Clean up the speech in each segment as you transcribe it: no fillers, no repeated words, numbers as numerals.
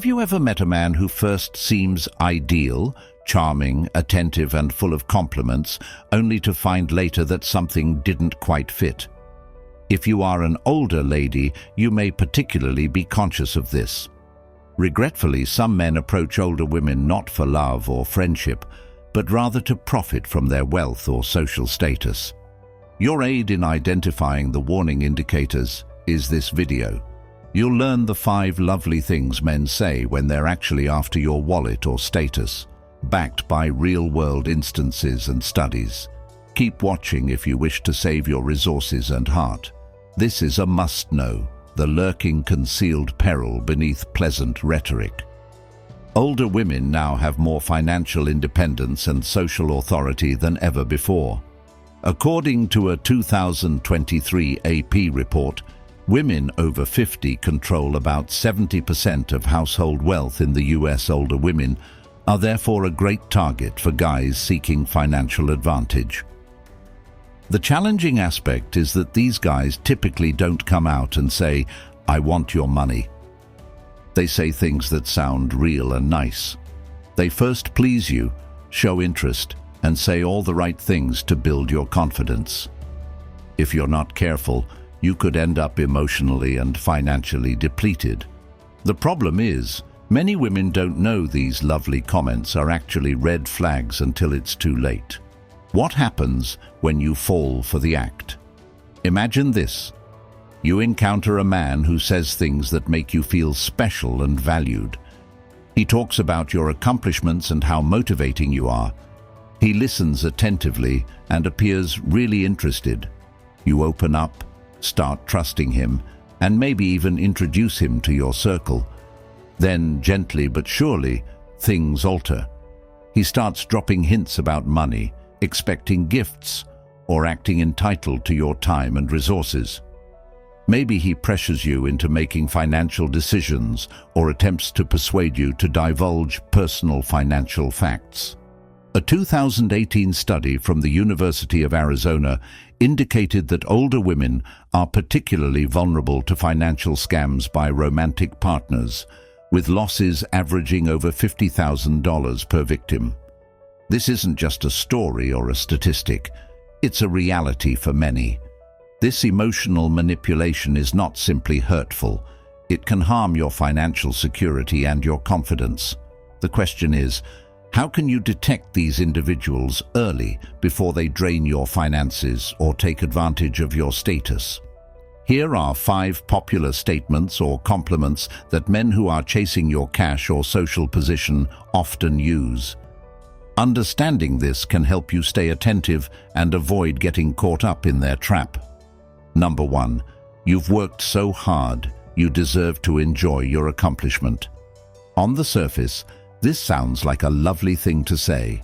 Have you ever met a man who first seems ideal, charming, attentive and full of compliments, only to find later that something didn't quite fit? If you are an older lady, you may particularly be conscious of this. Regretfully, some men approach older women not for love or friendship, but rather to profit from their wealth or social status. Your aid in identifying the warning indicators is this video. You'll learn the 5 lovely things men say when they're actually after your wallet or status, backed by real-world instances and studies. Keep watching if you wish to save your resources and heart. This is a must-know, the lurking concealed peril beneath pleasant rhetoric. Older women now have more financial independence and social authority than ever before. According to a 2023 AP report, women over 50 control about 70% of household wealth in the US. Older women are therefore a great target for guys seeking financial advantage. The challenging aspect is that these guys typically don't come out and say, "I want your money." They say things that sound real and nice. They first please you, show interest, and say all the right things to build your confidence. If you're not careful, you could end up emotionally and financially depleted. The problem is, many women don't know these lovely comments are actually red flags until it's too late. What happens when you fall for the act? Imagine this. You encounter a man who says things that make you feel special and valued. He talks about your accomplishments and how motivating you are. He listens attentively and appears really interested. You open up, start trusting him, and maybe even introduce him to your circle. Then, gently but surely, things alter. He starts dropping hints about money, expecting gifts, or acting entitled to your time and resources. Maybe he pressures you into making financial decisions or attempts to persuade you to divulge personal financial facts. A 2018 study from the University of Arizona indicated that older women are particularly vulnerable to financial scams by romantic partners, with losses averaging over $50,000 per victim. This isn't just a story or a statistic, it's a reality for many. This emotional manipulation is not simply hurtful, it can harm your financial security and your confidence. The question is, how can you detect these individuals early before they drain your finances or take advantage of your status? Here are 5 popular statements or compliments that men who are chasing your cash or social position often use. Understanding this can help you stay attentive and avoid getting caught up in their trap. Number 1. You've worked so hard, you deserve to enjoy your accomplishment. On the surface, this sounds like a lovely thing to say.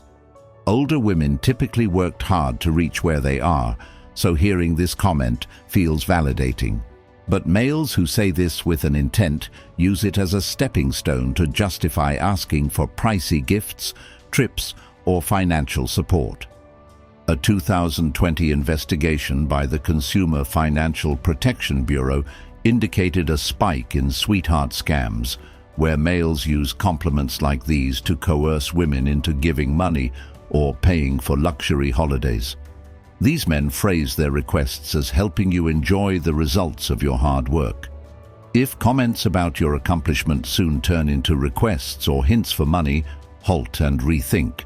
Older women typically worked hard to reach where they are, so hearing this comment feels validating. But males who say this with an intent use it as a stepping stone to justify asking for pricey gifts, trips, or financial support. A 2020 investigation by the Consumer Financial Protection Bureau indicated a spike in sweetheart scams, where males use compliments like these to coerce women into giving money or paying for luxury holidays. These men phrase their requests as helping you enjoy the results of your hard work. If comments about your accomplishment soon turn into requests or hints for money, halt and rethink.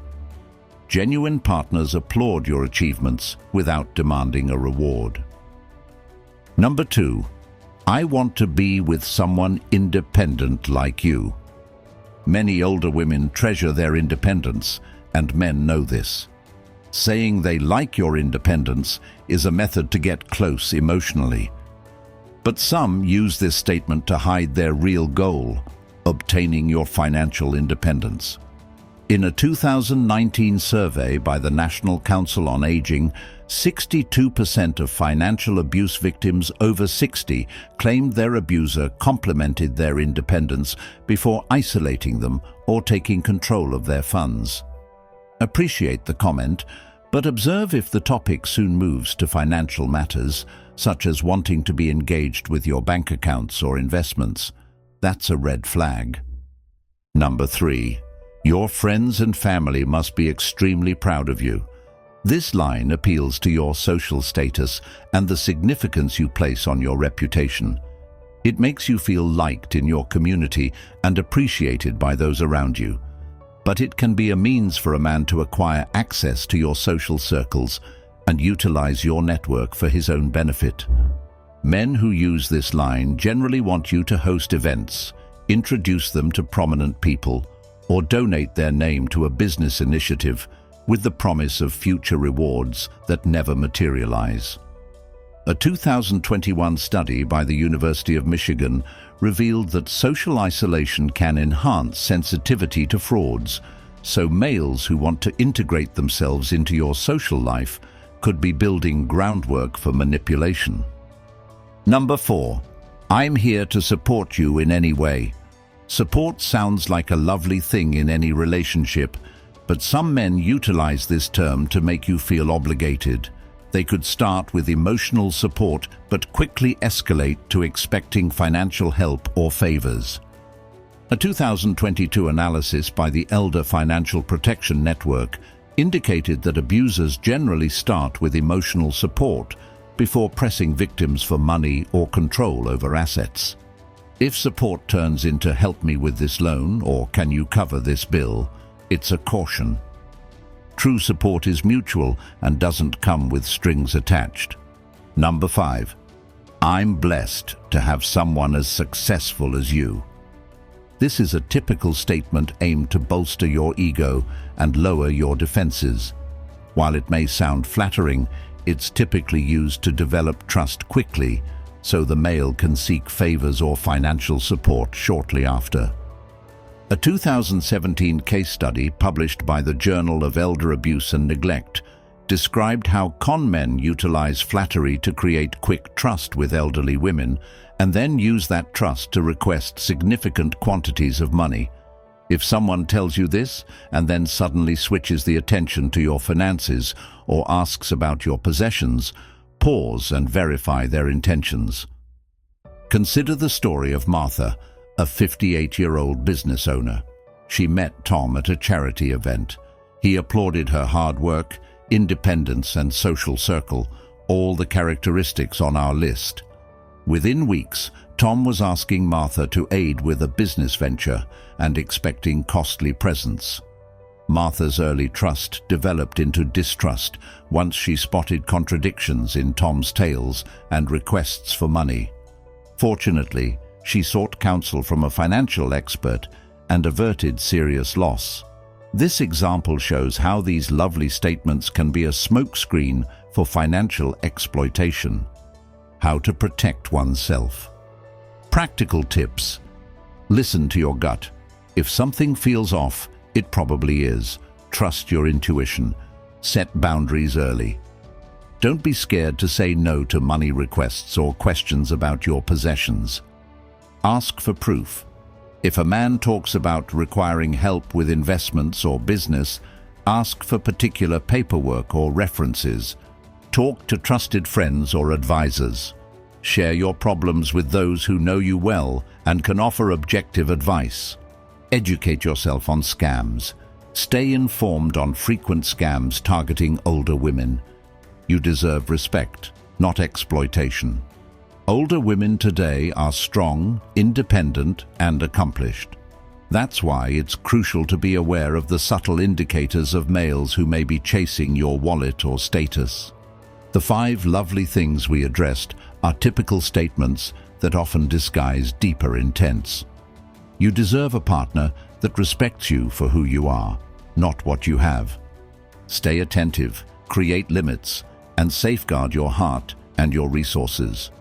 Genuine partners applaud your achievements without demanding a reward. Number 2. I want to be with someone independent like you. Many older women treasure their independence, and men know this. Saying they like your independence is a method to get close emotionally. But some use this statement to hide their real goal, obtaining your financial independence. In a 2019 survey by the National Council on Aging, 62% of financial abuse victims over 60 claimed their abuser complimented their independence before isolating them or taking control of their funds. Appreciate the comment, but observe if the topic soon moves to financial matters, such as wanting to be engaged with your bank accounts or investments. That's a red flag. Number 3. Your friends and family must be extremely proud of you. This line appeals to your social status and the significance you place on your reputation. It makes you feel liked in your community and appreciated by those around you. But it can be a means for a man to acquire access to your social circles and utilize your network for his own benefit. Men who use this line generally want you to host events, introduce them to prominent people, or donate their name to a business initiative with the promise of future rewards that never materialize. A 2021 study by the University of Michigan revealed that social isolation can enhance sensitivity to frauds, so males who want to integrate themselves into your social life could be building groundwork for manipulation. Number 4. I'm here to support you in any way. Support sounds like a lovely thing in any relationship, but some men utilize this term to make you feel obligated. They could start with emotional support but quickly escalate to expecting financial help or favors. A 2022 analysis by the Elder Financial Protection Network indicated that abusers generally start with emotional support before pressing victims for money or control over assets. If support turns into "help me with this loan" or "can you cover this bill," it's a caution. True support is mutual and doesn't come with strings attached. Number 5. I'm blessed to have someone as successful as you. This is a typical statement aimed to bolster your ego and lower your defenses. While it may sound flattering, it's typically used to develop trust quickly, so the male can seek favors or financial support shortly after. A 2017 case study published by the Journal of Elder Abuse and Neglect described how con men utilize flattery to create quick trust with elderly women and then use that trust to request significant quantities of money. If someone tells you this and then suddenly switches the attention to your finances or asks about your possessions, pause and verify their intentions. Consider the story of Martha, a 58-year-old business owner. She met Tom at a charity event. He applauded her hard work, independence, and social circle, all the characteristics on our list. Within weeks, Tom was asking Martha to aid with a business venture and expecting costly presents. Martha's early trust developed into distrust once she spotted contradictions in Tom's tales and requests for money. Fortunately, she sought counsel from a financial expert and averted serious loss. This example shows how these lovely statements can be a smokescreen for financial exploitation. How to protect oneself. Practical tips. Listen to your gut. If something feels off, it probably is. Trust your intuition. Set boundaries early. Don't be scared to say no to money requests or questions about your possessions. Ask for proof. If a man talks about requiring help with investments or business, ask for particular paperwork or references. Talk to trusted friends or advisors. Share your problems with those who know you well and can offer objective advice. Educate yourself on scams. Stay informed on frequent scams targeting older women. You deserve respect, not exploitation. Older women today are strong, independent, and accomplished. That's why it's crucial to be aware of the subtle indicators of males who may be chasing your wallet or status. The 5 lovely things we addressed are typical statements that often disguise deeper intents. You deserve a partner that respects you for who you are, not what you have. Stay attentive, create limits, and safeguard your heart and your resources.